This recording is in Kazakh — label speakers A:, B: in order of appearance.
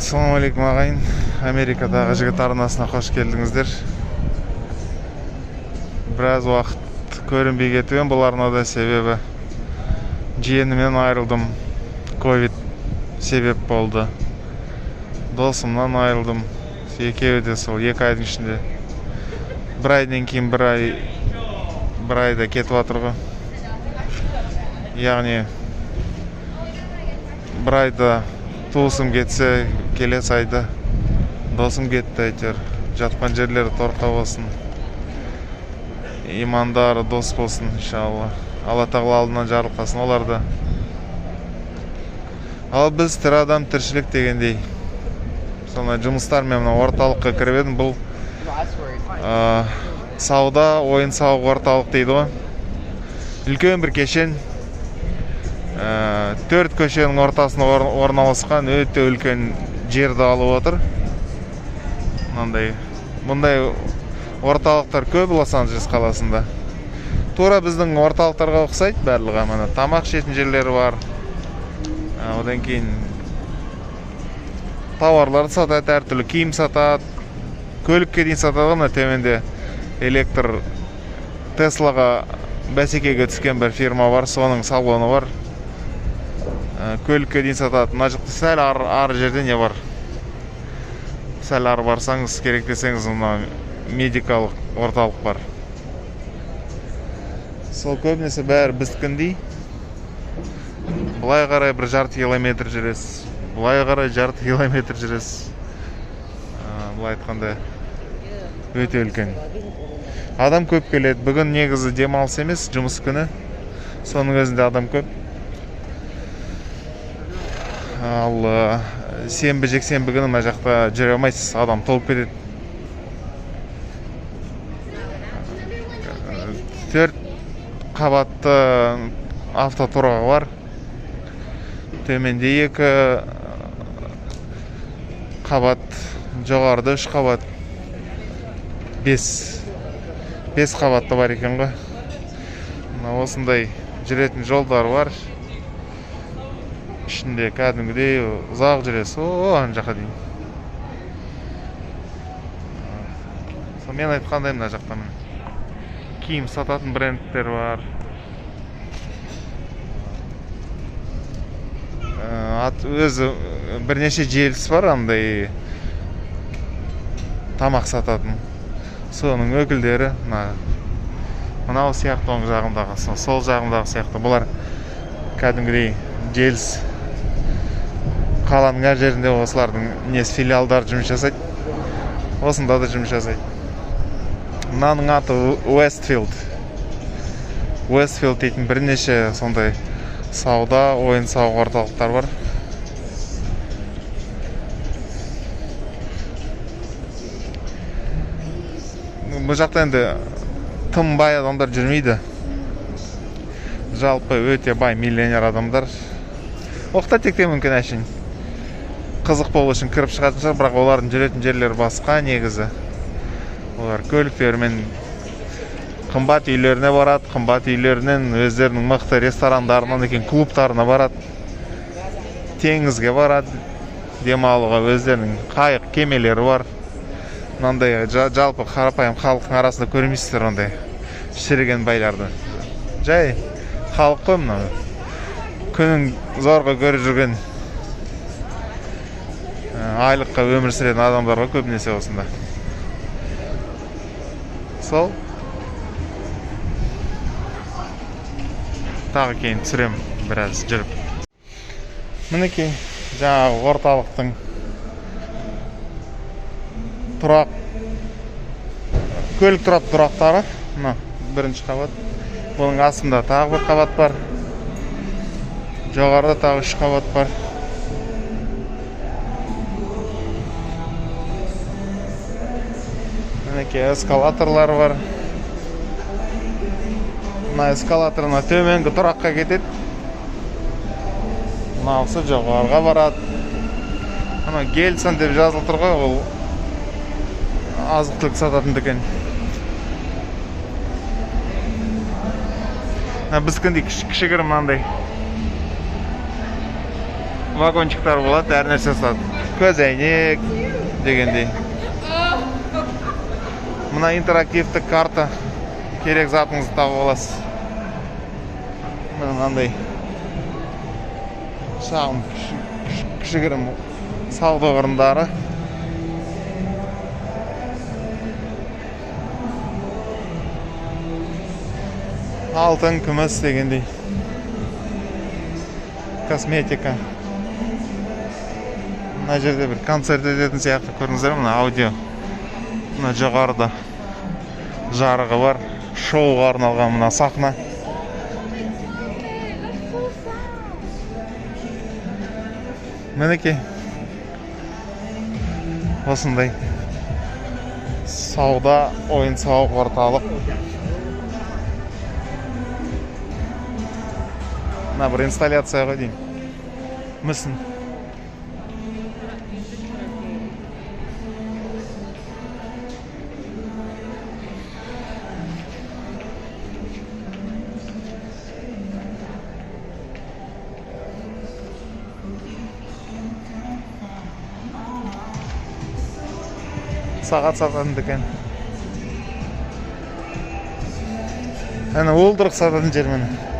A: Ассалаумағалейкум ағайын. Америкадағы жігіт арнасына қош келдіңіздер. Біраз уақыт көрінбей кетуім бұл арнада, себебі жиенімнен айырылдым. Ковид себеп болды. Досымнан айырылдым. Екеуі де сол 2 айдың ішінде. Бір айдан кейін бір айда кетіп жатыр ғой. Яғни бір айда туысым кетсе, келесі айда досым кетті әйтеуір. Жатқан жерлері торқа болсын, имандары дос болсын, иншалла. Алла тағала алдынан жарылқасын оларды. Ал біз тірі адам тіршілік дегендей. Сондай жұмыстармен орталыққа кіріп едім. Бұл сауда, ойын сауық орталық дейді ғой. Үлкен бір кешен. 4 көшенің ортасына орналасқан өте үлкен жерді алып отыр. Мұндай орталықтар көп Лос-Анджелес қаласында. Тура біздің орталықтарға ұқсайды барлығы. Мына тамақ ішетін жерлері бар. Одан кейін тауарларды сатады, әртүрлі киім сатады, көлікке дейін сатады. Мына төменде электр Теслаға бәсекеге түскен бір фирма бар, соның салоны бар. Көлікке дейін сатады. Мына жақта сәл ары жерде не бар? Сәл ары барсаңыз, керек десеңіз, медикалық орталық бар. Сол көбінесе бәрі біздікіндей. Бұлай қарай бір жарты километр жүресіз. Бұлай қарай жарты километр жүресіз. Бұлай айтқанда өте үлкен. Адам көп келеді. Бүгін негізі демалыс емес, жұмыс күні. Соның өзінде адам көп. Ал сенбі жексенбі күні мына жақта жүре алмайсыз, адам толып кетеді. 4 қабатты автотұрағы бар. Төменде 2 қабат, жоғарыда 3 қабат, 5 қабатты бар екен ғой. Осындай жүретін жолдар бар. Ішінде кәдімгідей ұзақ жүресіз. Ана жаққа дейін. Мен айтқандай мына жақта киім сататын брендтер бар. Өзі бірнеше желісі бар, андай тамақ сататын. Соның өкілдері мынау сияқты оң жағындағы, сол жағындағы сияқты. Бұлар кәдімгідей желіс. Қаланың әр жерінде осылардың филиалдар жұмыс жасайды. Осында да жұмыс жасайды. Мынаның аты Westfield. Westfield дейтін бірнеше сондай сауда, ойын сауық орталықтар бар. Бұл жақта енді тым бай адамдар жүрмейді. Жалпы өте бай миллионер адамдар. Оқта-текте мүмкін әшейін қызық болу үшін кіріп шығатын шығар, бірақ олардың жүретін жерлері басқа негізі. Олар көліктермен қымбат үйлеріне барады, қымбат үйлерінен өздерінің мықты ресторандарынан екен клубтарына барады, теңізге барады, демалуға өздерінің қайық кемелері бар. Мынандай жалпы қарапайым халықтың арасында көрмейсіздер ондай шіріген байларды. Жай халық қой мынау. Күнін зорға көріп жүрген айлыққа өмір сүретін адамдарға көбінесе осында. Сол. Тағы кейін түсірем біраз жүріп. Мінекей жаңағы орталықтың тұрақ, көлік тұратын тұрақтары. Бірінші қабат. Бұның астында тағы бір қабат бар. Жоғарыда тағы 3 қабат бар. Мінекей эскалаторлар бар. Мына эскалаторына төменгі тұраққа кетеді. Мынаусы жоғарыға барады. Ана Гельсон деп жазылып тұр ғой, ол азық-түлік сататын дүкен. Біздікіндей кішігірім мынандай вагончиктар болады, әр нәрсе сатады. көз әйнек дегендей. Мына интерактивті карта, керек затыңызды тауып аласыз. Мынандай шағын кішігірім сауда орындары. Алтын, күміс дегендей. Косметика. Мына жерде бір концерт өтетін сияқты көрдіңіздер ме? Мына аудио. Мына жоғарыда жарығы бар. Шоуға арналған мына сахна. Мінекей. Осындай сауда, ойын-сауық орталық. Мына бір инсталляцияға дейін. Мүсін. Сағат сататын дүкен. Әне уылдырық сататын жер міне.